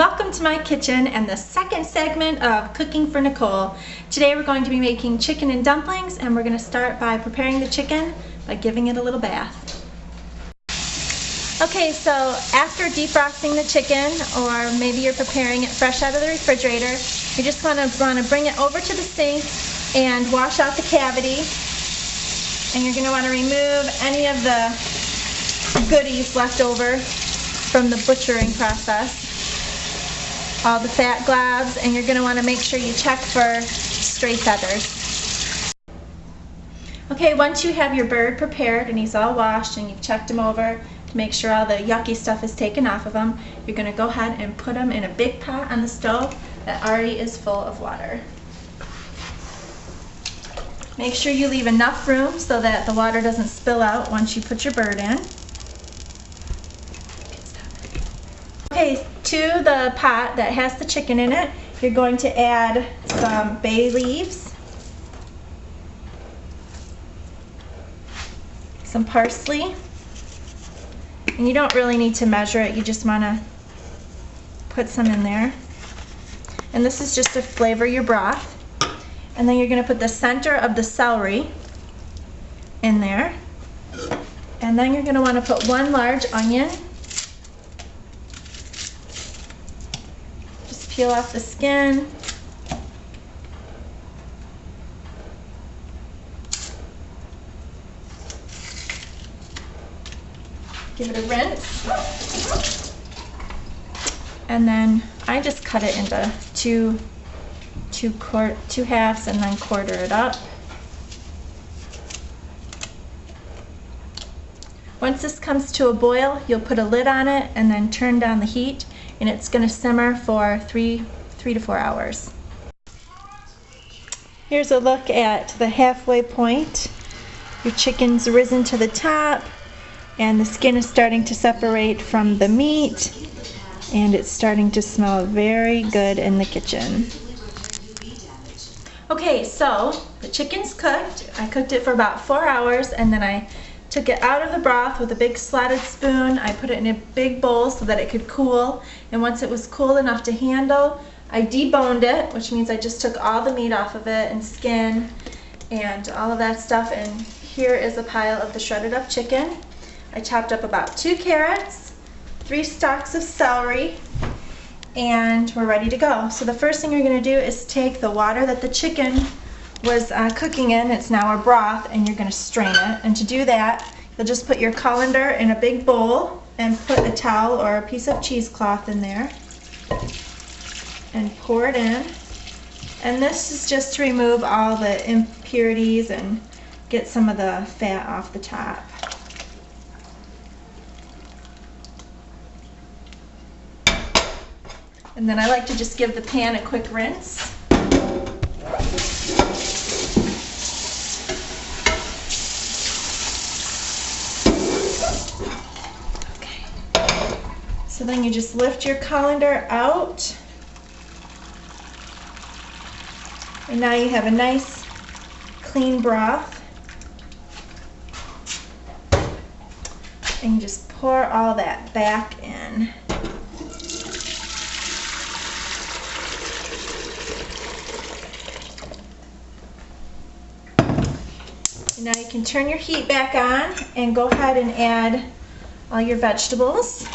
welcome to my kitchen and the second segment of Cooking for Nicole. Today we're going to be making chicken and dumplings, and we're going to start by preparing the chicken by giving it a little bath. Okay, so after defrosting the chicken, or maybe you're preparing it fresh out of the refrigerator, you just want to bring it over to the sink and wash out the cavity. And you're going to want to remove any of the goodies left over from the butchering process, all the fat globs, and you're going to want to make sure you check for stray feathers. Okay, once you have your bird prepared and he's all washed and you've checked him over to make sure all the yucky stuff is taken off of him, you're going to go ahead and put him in a big pot on the stove that already is full of water. Make sure you leave enough room so that the water doesn't spill out once you put your bird in. Okay, to the pot that has the chicken in it, you're going to add some bay leaves, some parsley, and you don't really need to measure it, you just want to put some in there. And this is just to flavor your broth. And then you're going to put the center of the celery in there. And then you're going to want to put one large onion. Peel off the skin. Give it a rinse. And then I just cut it into two halves and then quarter it up. Once this comes to a boil, you'll put a lid on it and then turn down the heat, and it's going to simmer for 3 to 4 hours. Here's a look at the halfway point. Your chicken's risen to the top and the skin is starting to separate from the meat, and it's starting to smell very good in the kitchen. Okay, so the chicken's cooked. I cooked it for about 4 hours, and then I took it out of the broth with a big slotted spoon. I put it in a big bowl so that it could cool, and once it was cool enough to handle, I deboned it, which means I just took all the meat off of it and skin and all of that stuff, and here is a pile of the shredded up chicken. I chopped up about 2 carrots, 3 stalks of celery, and we're ready to go. So the first thing you're going to do is take the water that the chicken was cooking in, it's now a broth, and you're going to strain it. And to do that, you'll just put your colander in a big bowl and put a towel or a piece of cheesecloth in there and pour it in. And this is just to remove all the impurities and get some of the fat off the top. And then I like to just give the pan a quick rinse. So then you just lift your colander out, and now you have a nice clean broth, and you just pour all that back in. And now you can turn your heat back on and go ahead and add all your vegetables.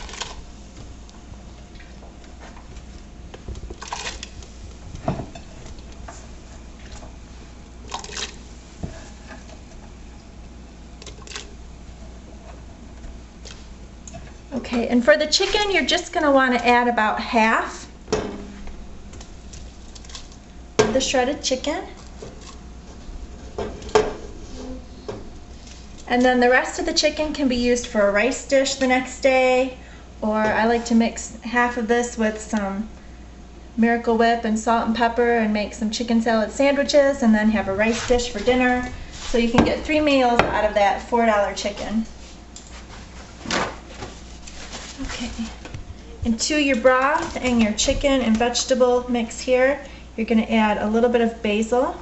Okay, and for the chicken, you're just going to want to add about half of the shredded chicken. And then the rest of the chicken can be used for a rice dish the next day, or I like to mix half of this with some Miracle Whip and salt and pepper and make some chicken salad sandwiches and then have a rice dish for dinner. So you can get 3 meals out of that $4 chicken. Okay, and to your broth and your chicken and vegetable mix here, you're going to add a little bit of basil,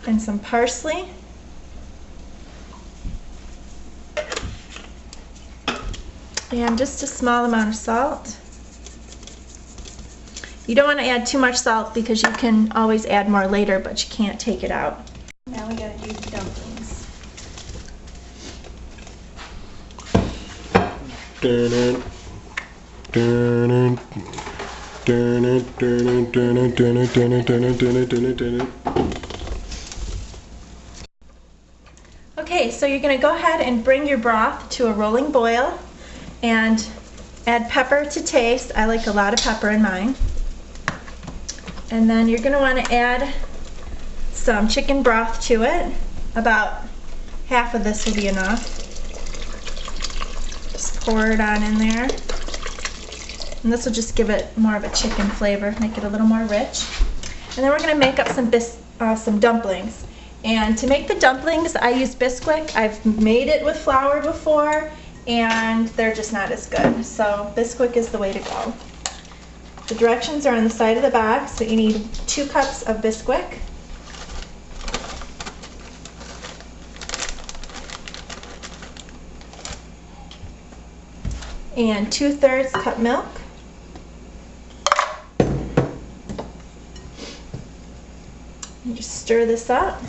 and some parsley, And just a small amount of salt. You don't want to add too much salt because you can always add more later, but you can't take it out. Now we gotta do the dumplings. Okay, so you're gonna go ahead and bring your broth to a rolling boil and add pepper to taste. I like a lot of pepper in mine. And then you're going to want to add some chicken broth to it. About half of this will be enough. Just pour it on in there. And this will just give it more of a chicken flavor, make it a little more rich. And then we're going to make up some dumplings. And to make the dumplings, I use Bisquick. I've made it with flour before, and they're just not as good. So Bisquick is the way to go. The directions are on the side of the box, so you need 2 cups of Bisquick. And 2/3 cup milk. And just stir this up.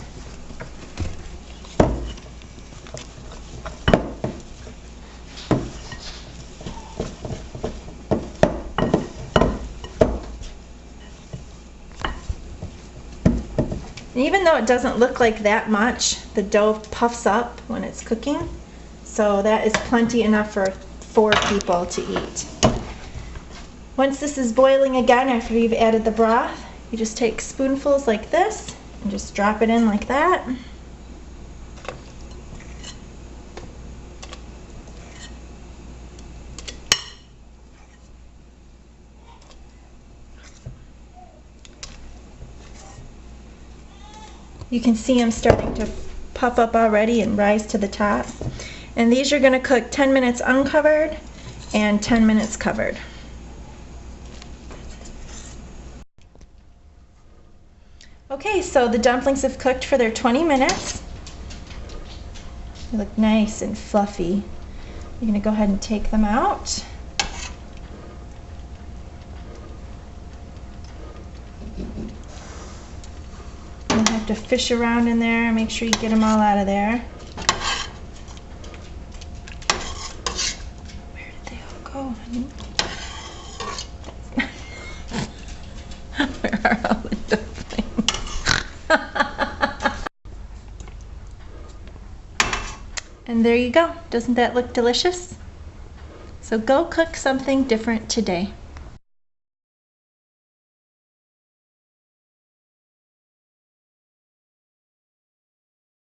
And even though it doesn't look like that much, the dough puffs up when it's cooking, so that is plenty enough for 4 people to eat. Once this is boiling again after you've added the broth, you just take spoonfuls like this and just drop it in like that. You can see them starting to puff up already and rise to the top. And these are going to cook 10 minutes uncovered and 10 minutes covered. Okay, so the dumplings have cooked for their 20 minutes. They look nice and fluffy. You're going to go ahead and take them out. Have to fish around in there and make sure you get them all out of there. Where did they all go, honey? Where are all the dumplings? And there you go. Doesn't that look delicious? So go cook something different today.